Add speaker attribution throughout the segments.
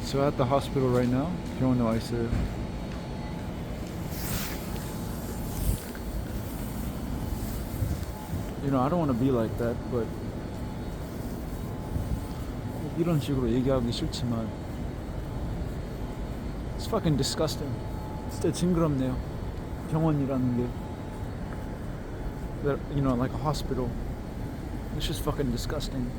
Speaker 1: So at the hospital right now, 병원에 와 있어요. You know, I don't want to be like that, but 이런 식으로 얘기하기 싫지만 It's fucking disgusting. 진짜 징그럽네요. 병원이라는 게. That, you know, like a hospital. It's just fucking disgusting.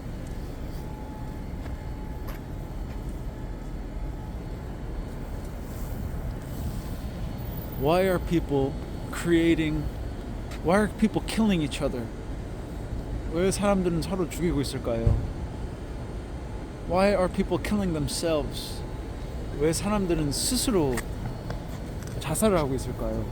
Speaker 1: Why are people killing each other? 왜 사람들은 서로 죽이고 있을까요? Why are people killing themselves? 왜 사람들은 스스로 자살을 하고 있을까요?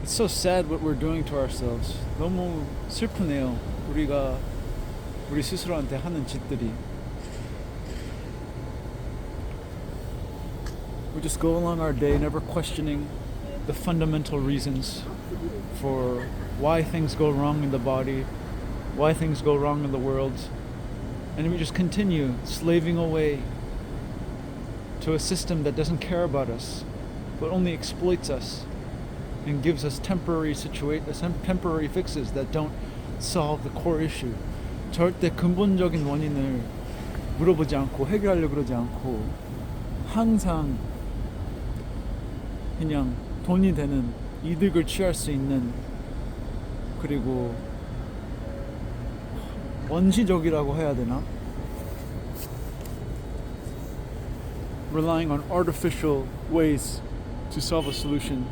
Speaker 1: It's so sad what we're doing to ourselves. 너무 슬프네요. 우리가 우리 스스로한테 하는 짓들이. We just go along our day never questioning the fundamental reasons for why things go wrong in the body, why things go wrong in the world, and we just continue slaving away to a system that doesn't care about us, but only exploits us and gives us temporary fixes that don't solve the core issue. 절대 근본적인 원인을 물어보지 않고 해결하려고 그러지 않고 항상 그냥 돈이 되는 이득을 취할 수 있는, 그리고 원시적이라고 해야 되나? Relying on artificial ways to solve a solution.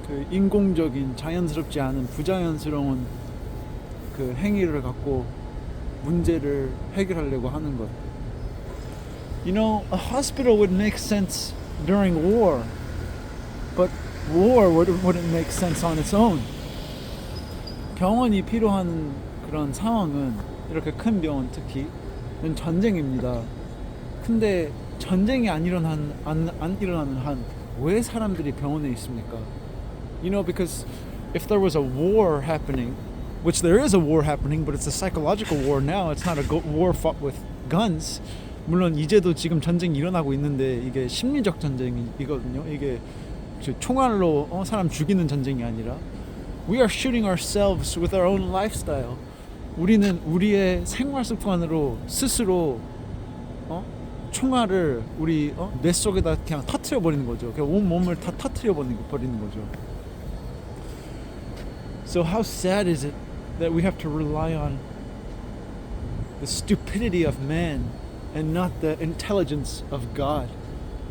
Speaker 1: 그 인공적인, 자연스럽지 않은, 부자연스러운 그 행위를 갖고 문제를 해결하려고 하는 것. You know, a hospital would make sense during war, but war wouldn't make sense on its own. 병원이 필요한 그런 상황은, 이렇게 큰 병원 특히, 전쟁입니다. 근데 전쟁이 안 일어나는 한 왜 사람들이 병원에 있습니까? You know, because if there was a war happening, which there is a war happening, but it's a psychological war now, it's not a war fought with guns. 물론 이제도 지금 전쟁이 일어나고 있는데 이게 심리적 전쟁이거든요. 이게 총알로 사람 죽이는 전쟁이 아니라 We are shooting ourselves with our own lifestyle. 우리는 우리의 생활 습관으로 스스로 총알을 우리 뇌 속에다 그냥 터트려 버리는 거죠. 그냥 온 몸을 다 터트려 버리는 거죠. So how sad is it that we have to rely on the stupidity of man and not the intelligence of God?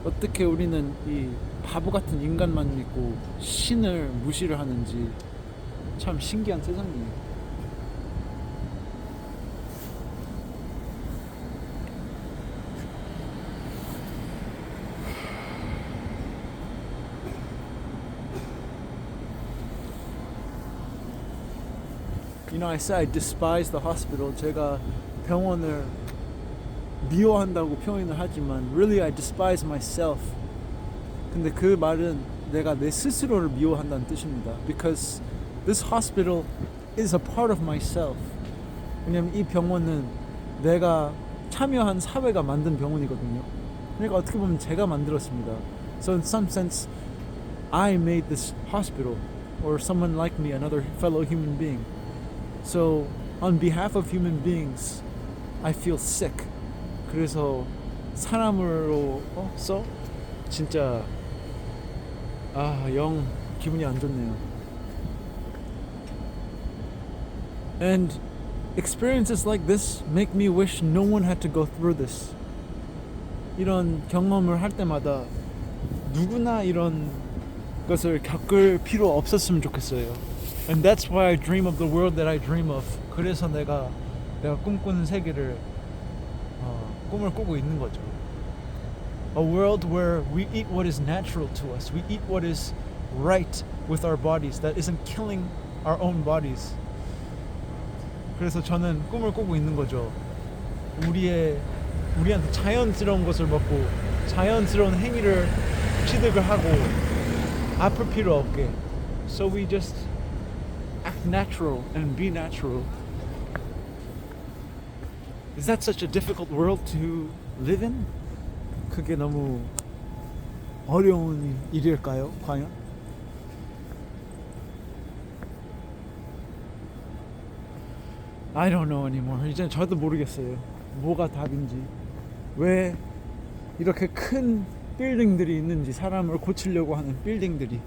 Speaker 1: 어떻게 우리는 이 바보 같은 인간만 믿고 신을 무시를 하는지 참 신기한 세상이에요. You know, I say I despise the hospital. 제가 병원을 미워한다고 표현을 하지만 really I despise myself. 근데 그 말은 내가 내 스스로를 미워한다는 뜻입니다. Because this hospital is a part of myself. 왜냐면 이 병원은 내가 참여한 사회가 만든 병원이거든요. 그러니까 어떻게 보면 제가 만들었습니다. So in some sense, I made this hospital, or someone like me, another fellow human being. So on behalf of human beings, I feel sick. 그래서 사람으로서 진짜 영 기분이 안 좋네요. And experiences like this make me wish no one had to go through this. 이런 경험을 할 때마다 누구나 이런 것을 겪을 필요 없었으면 좋겠어요. And that's why I dream of the world that I dream of. 그래서 내가 꿈꾸는 세계를 꿈을 꾸고 있는 거죠. A world where we eat what is natural to us. We eat what is right with our bodies. That isn't killing our own bodies. 그래서 저는 꿈을 꾸고 있는 거죠. 우리한테 자연스러운 것을 먹고 자연스러운 행위를 취득을 하고 아플 필요 없게. So we just act natural and be natural. Is that such a difficult world to live in? 그게 너무 어려운 일일까요? 과연? I don't know anymore. 이제 저도 모르겠어요. 뭐가 답인지. 왜 이렇게 큰 빌딩들이 있는지, 사람을 고치려고 하는 빌딩들이.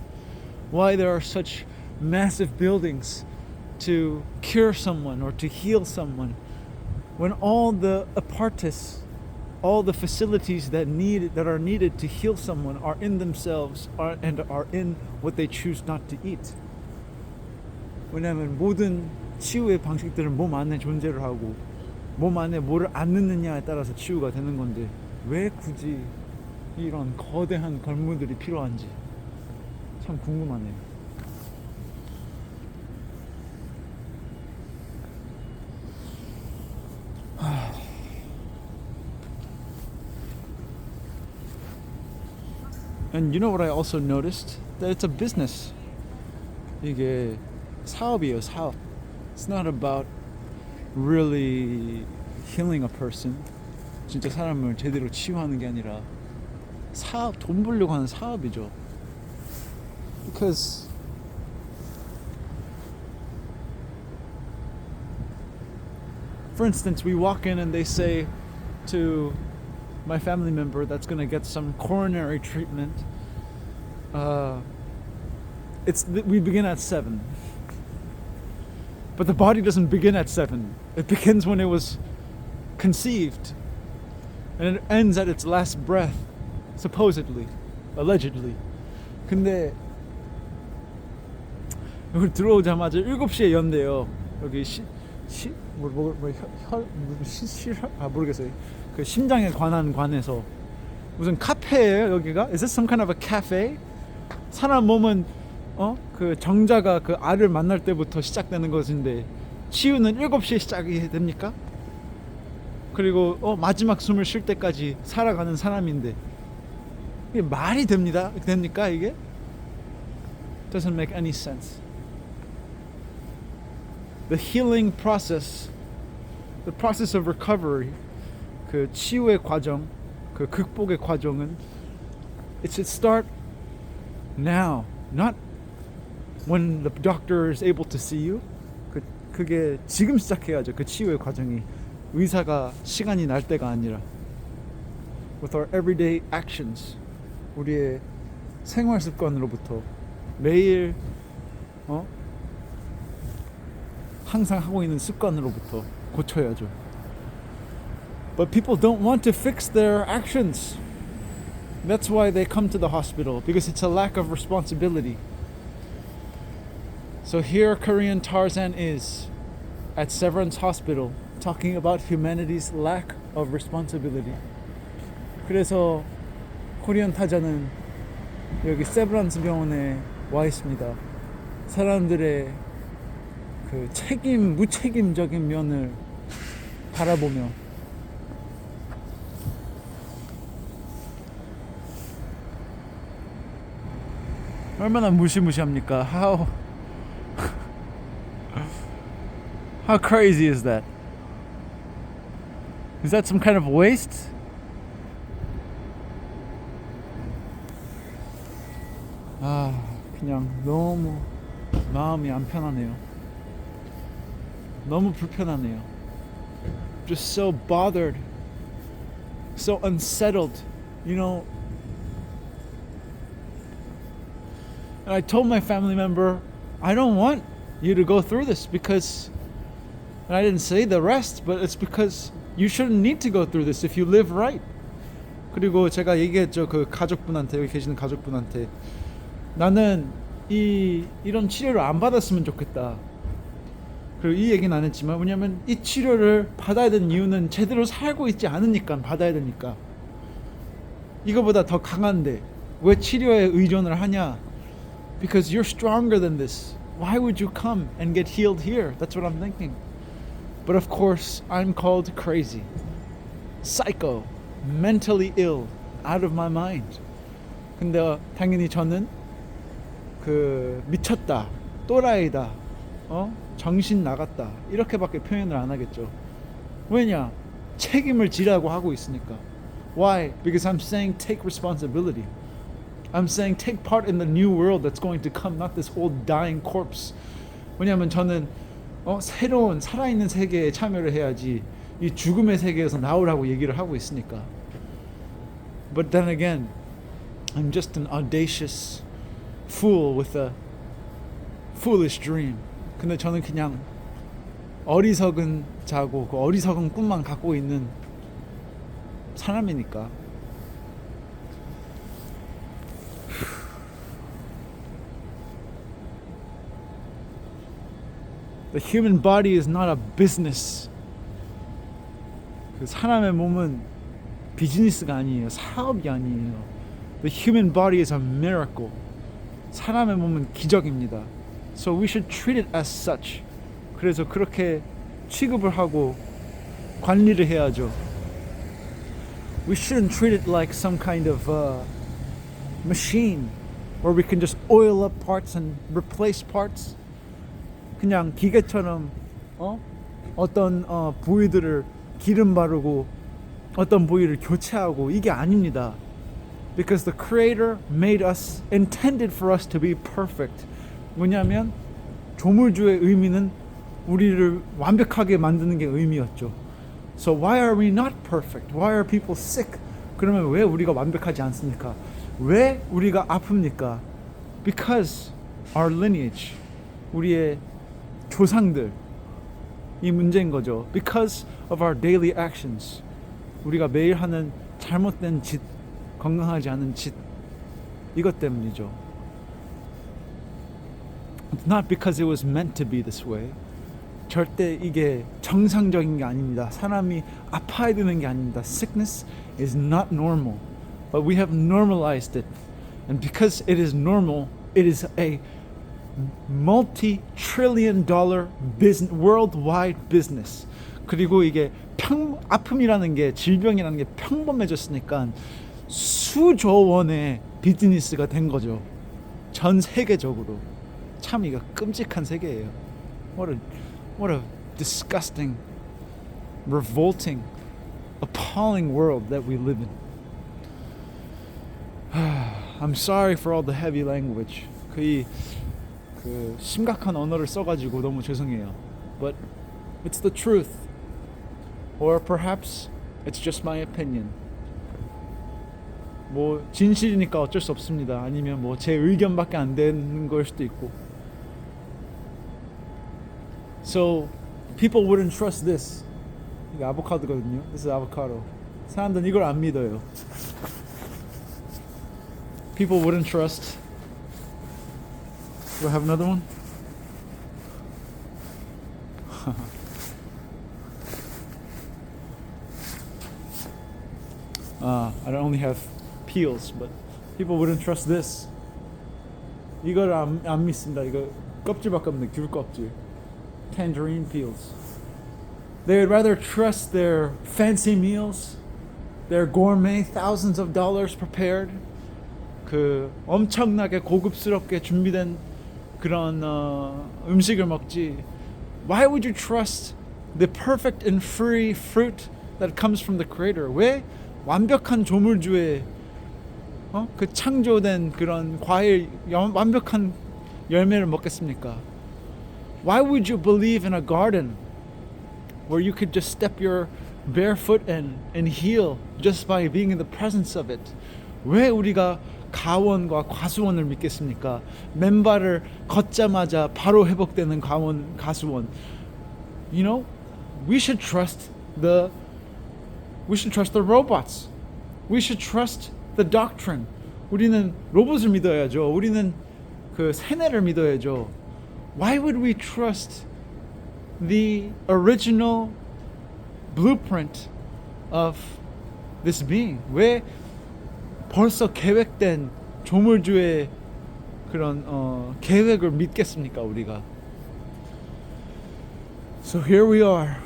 Speaker 1: Why there are such massive buildings to cure someone or to heal someone when all the apparatus, all the facilities that are needed to heal someone are in themselves and are in what they choose not to eat. 왜냐하면 모든 치유의 방식들은 몸 안에 존재를 하고 몸 안에 뭐를 안 넣느냐에 따라서 치유가 되는 건데 왜 굳이 이런 거대한 건물들이 필요한지 참 궁금하네요. And you know what I also noticed? That it's a business. 이게 사업이에요, 사업. It's not about really healing a person. 진짜 사람을 제대로 치유하는 게 아니라 사업, 돈 벌려고 하는 사업이죠. Because for instance, we walk in and they say to my family member that's going to get some coronary treatment, we begin at 7. But the body doesn't begin at 7. It begins when it was conceived. And it ends at its last breath, supposedly, allegedly. 근데 여기 들어오자마자 7시에 연대요. 여기 모르겠어요. 그 심장에 관한 관에서 무슨 카페예요, 여기가? Is this some kind of a cafe? 사람 몸은 그 정자가 그 알을 만날 때부터 시작되는 것인데 치유는 7시에 시작이 됩니까? 그리고 마지막 숨을 쉴 때까지 살아가는 사람인데 이게 말이 됩니까 이게? Doesn't make any sense. The healing process, the process of recovery, 그 치유의 과정, 그 극복의 과정은 it should start now, not when the doctor is able to see you. 그게 지금 시작해야죠. 그 치유의 과정이 의사가 시간이 날 때가 아니라 with our everyday actions, 우리의 생활 습관으로부터 매일 항상 하고 있는 습관으로부터 고쳐야죠. But people don't want to fix their actions. That's why they come to the hospital, because it's a lack of responsibility. So here Korean Tarzan is at Severance Hospital talking about humanity's lack of responsibility. 그래서 코리안 타자는 여기 세브란스 병원에 와 있습니다. 사람들의 그 무책임적인 면을 바라보며 얼마나 무시무시합니까? How crazy is that? Is that some kind of waste? 그냥 너무 마음이 안 편하네요. 너무 불편하네요. Just so bothered, so unsettled, you know. And I told my family member, I don't want you to go through this because, and I didn't say the rest, but it's because you shouldn't need to go through this if you live right. 그리고 제가 얘기했죠. 그 가족분한테, 여기 계시는 가족분한테, 나는 이런 치료를 안 받았으면 좋겠다. 그리고 이 얘기는 안 했지만, 왜냐면 이 치료를 받아야 되는 이유는 제대로 살고 있지 않으니까 받아야 되니까. 이거보다 더 강한데 왜 치료에 의존을 하냐? Because you're stronger than this. Why would you come and get healed here? That's what I'm thinking. But of course, I'm called crazy, psycho, mentally ill, out of my mind. 근데 당연히 저는 그 미쳤다, 또라이다, 정신 나갔다 이렇게밖에 표현을 안 하겠죠. 왜냐? 책임을 지라고 하고 있으니까. Why? Because I'm saying take responsibility. I'm saying take part in the new world that's going to come, not this old dying corpse. 왜냐하면 저는 새로운 살아있는 세계에 참여를 해야지 이 죽음의 세계에서 나오라고 얘기를 하고 있으니까. But then again, I'm just an audacious fool with a foolish dream. 근데 저는 그냥 어리석은 자고 그 어리석은 꿈만 갖고 있는 사람이니까. The human body is not a business. 그 사람의 몸은 비즈니스가 아니에요. 사업이 아니에요. The human body is a miracle. 사람의 몸은 기적입니다. So we should treat it as such. 그래서 그렇게 취급을 하고 관리를 해야죠. We shouldn't treat it like some kind of machine where we can just oil up parts and replace parts. 그냥 기계처럼 어떤 부위들을 기름 바르고 어떤 부위를 교체하고 이게 아닙니다. Because the Creator made us, intended for us to be perfect. 뭐냐면 조물주의 의미는 우리를 완벽하게 만드는 게 의미였죠. So why are we not perfect? Why are people sick? 그러면 왜 우리가 완벽하지 않습니까? 왜 우리가 아픕니까? Because our lineage, 우리의 조상들 이 문제인 거죠. Because of our daily actions, 우리가 매일 하는 잘못된 짓, 건강하지 않은 짓, 이것 때문이죠. It's not because it was meant to be this way. 절대 이게 정상적인 게 아닙니다. 사람이 아파야 되는 게 아닙니다. Sickness is not normal, but we have normalized it. And because it is normal, it is a multi-trillion dollar business, worldwide business. 그리고 이게 아픔이라는 게, 질병이라는 게 평범해졌으니까 수조 원의 비즈니스가 된 거죠. 전 세계적으로. 참 이거 끔찍한 세계예요. What a disgusting, revolting, appalling world that we live in. I'm sorry for all the heavy language. 그 심각한 언어를 써가지고 너무 죄송해요. But it's the truth. Or perhaps it's just my opinion. 뭐 진실이니까 어쩔 수 없습니다. 아니면 뭐 제 의견밖에 안 되는 걸 수도 있고. So people wouldn't trust this. 이게 아보카도거든요. This is avocado. 사람들은 이걸 안 믿어요. People wouldn't trust. Do I have another one? I only have peels, but people wouldn't trust this. 이걸 안 믿습니다. 이거 껍질밖에 없는 귤 껍질. Tangerine peels. They would rather trust their fancy meals, their gourmet, thousands of dollars prepared. 그 엄청나게 고급스럽게 준비된 그런 음식을 먹지. Why would you trust the perfect and free fruit that comes from the Creator? 왜 완벽한 조물주의 그 창조된 그런 과일, 완벽한 열매를 먹겠습니까? Why would you believe in a garden where you could just step your bare foot in and heal just by being in the presence of it? 왜 우리가 가원과 과수원을 믿겠습니까? 맨발을 걷자마자 바로 회복되는 가수원. You know, we should trust the robots. We should trust the doctrine. 우리는 로봇을 믿어야죠. 우리는 그 세뇌를 믿어야죠. Why would we trust the original blueprint of this being? 왜 벌써 계획된 조물주의 그런 계획을 믿겠습니까, 우리가? So here we are.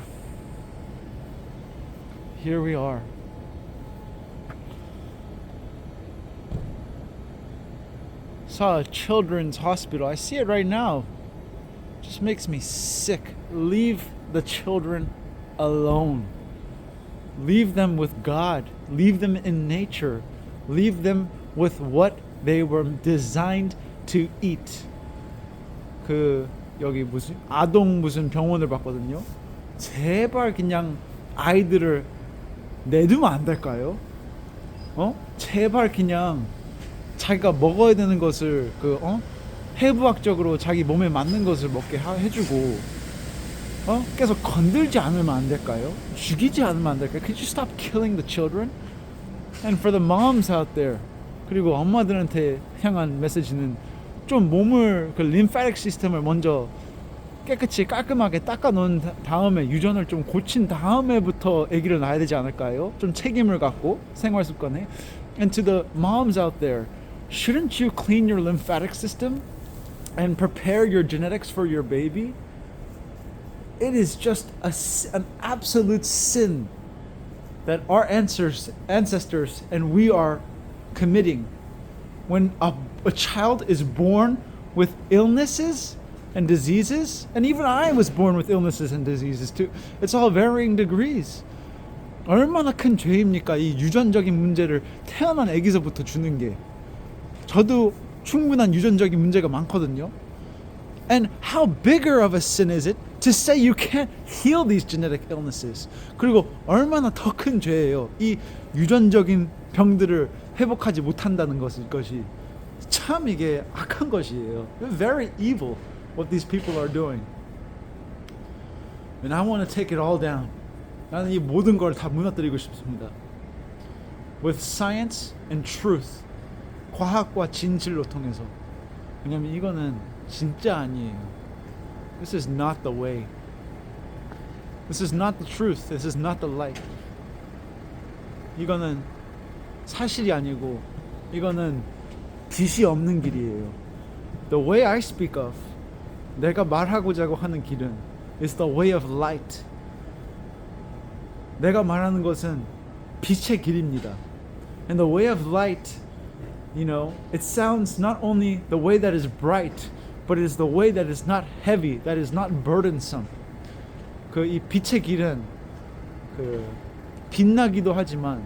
Speaker 1: Here we are. Saw a children's hospital. I see it right now. just makes me sick. Leave the children alone. Leave them with God. Leave them in nature. Leave them with what they were designed to eat. 그 여기 무슨 아동 무슨 병원을 봤거든요. 제발 그냥 아이들을 내두면 안 될까요? 제발 그냥 자기가 먹어야 되는 것을 해부학적으로 자기 몸에 맞는 것을 먹게 해주고 계속 건들지 않으면 안 될까요? 죽이지 않으면 안 될까요? Could you stop killing the children? And for the moms out there, 그리고 엄마들한테 향한 메시지는 좀 몸을 그 lymphatic 시스템을 먼저 깨끗이 깔끔하게 닦아 놓은 다음에 유전을 좀 고친 다음에부터 아기를 낳아야 되지 않을까요? 좀 책임을 갖고 생활 습관에. And to the moms out there, shouldn't you clean your lymphatic system and prepare your genetics for your baby? It is just an absolute sin that our ancestors and we are committing. When a child is born with illnesses and diseases, and even I was born with illnesses and diseases too. It's all varying degrees. 얼마나 큰 죄입니까? 이 유전적인 문제를 태어난 아기서부터 주는 게. 저도 충분한 유전적인 문제가 많거든요. And how bigger of a sin is it to say you can't heal these genetic illnesses? 그리고 얼마나 더 큰 죄예요. 이 유전적인 병들을 회복하지 못한다는 것이 참 이게 악한 것이에요. Very evil what these people are doing. And I want to take it all down. 나는 이 모든 걸 다 무너뜨리고 싶습니다. With science and truth. 과학과 진실로 통해서. 왜냐면 이거는 진짜 아니에요. This is not the way. This is not the truth. This is not the light. 이거는 사실이 아니고 이거는 빛이 없는 길이에요. The way I speak of, 내가 말하고자 하는 길은 is the way of light. 내가 말하는 것은 빛의 길입니다. And the way of light, it sounds not only the way that is bright, but it is the way that is not heavy, that is not burdensome. 이 빛의 길은 빛나기도 하지만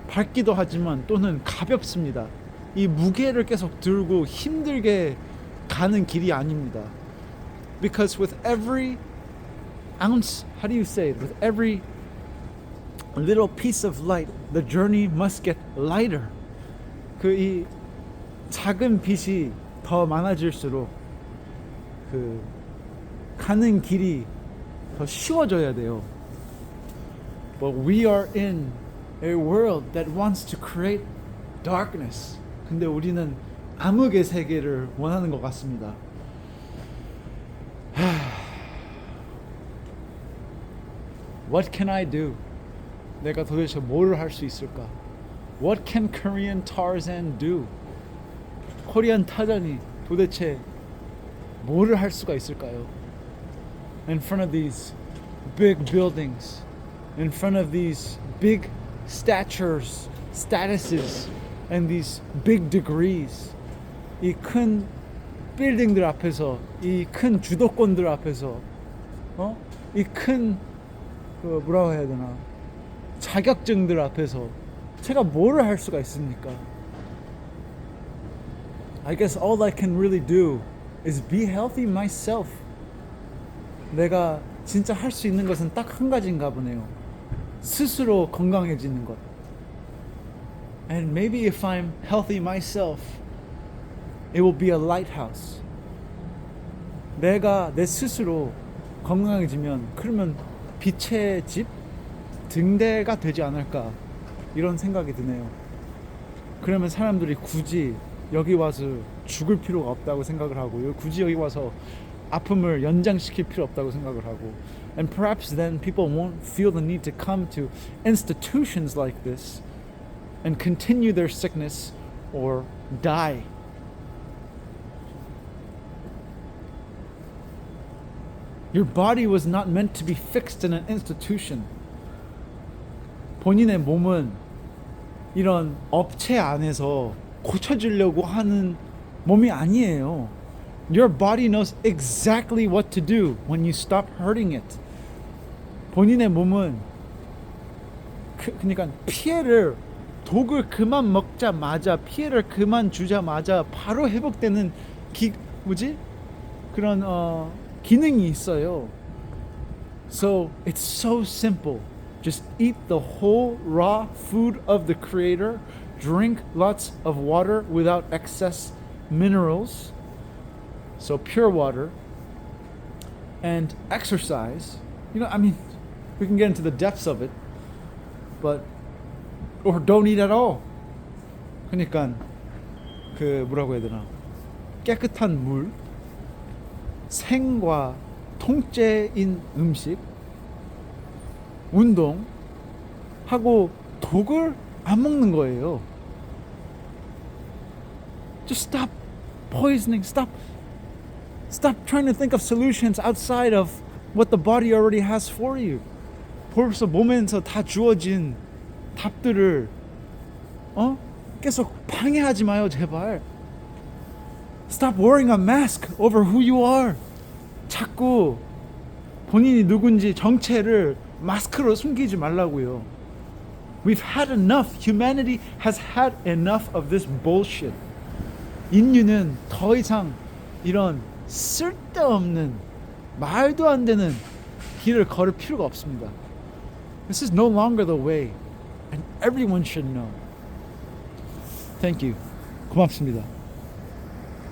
Speaker 1: 밝기도 하지만 또는 가볍습니다. 이 무게를 계속 들고 힘들게 가는 길이 아닙니다. Because with every ounce, how do you say it? With every little piece of light, the journey must get lighter. 이 작은 빛이 더 많아질수록 가는 길이 더 쉬워져야 돼요. But we are in a world that wants to create darkness. 근데 우리는 암흑의 세계를 원하는 것 같습니다. What can I do? 내가 도대체 뭘 할 수 있을까? What can Korean Tarzan do? 코리안 타잔이 도대체 뭐를 할 수가 있을까요? In front of these big buildings, in front of these big statuses, and these big degrees, 이 큰 빌딩들 앞에서, 이 큰 주도권들 앞에서, 이 큰 뭐라고 해야 되나, 자격증들 앞에서 제가 뭐를 할 수가 있습니까? I guess all I can really do is be healthy myself. 내가 진짜 할 수 있는 것은 딱 한 가지인가 보네요. 스스로 건강해지는 것. And maybe if I'm healthy myself, it will be a lighthouse. 내가 내 스스로 건강해지면 그러면 빛의 집? 등대가 되지 않을까 이런 생각이 드네요. 그러면 사람들이 굳이 여기 와서 죽을 필요가 없다고 생각을 하고 굳이 여기 와서 아픔을 연장시킬 필요 없다고 생각을 하고 and perhaps then people won't feel the need to come to institutions like this and continue their sickness or die. Your body was not meant to be fixed in an institution. 본인의 몸은 이런 업체 안에서 고쳐주려고 하는 몸이 아니에요. Your body knows exactly what to do when you stop hurting it. 본인의 몸은 그러니까 피해를 독을 그만 먹자마자 피해를 그만 주자마자 바로 회복되는 그런 기능이 있어요. So it's so simple. Just eat the whole raw food of the Creator. Drink lots of water without excess minerals. So pure water. And exercise. You know, I mean, we can get into the depths of it. But or don't eat at all. 그러니까 뭐라고 해야 되나? 깨끗한 물, 생과 통째인 음식, 운동하고 독을 안 먹는 거예요. Just stop poisoning. Stop trying to think of solutions outside of what the body already has for you. 벌써 몸에서 다 주어진 답들을 계속 방해하지 마요, 제발. Stop wearing a mask over who you are. 자꾸 본인이 누군지 정체를 마스크로 숨기지 말라고요. We've had enough. Humanity has had enough of this bullshit. 인류는 더 이상 이런 쓸데없는 말도 안 되는 길을 걸을 필요가 없습니다. This is no longer the way, and everyone should know. Thank you. 고맙습니다.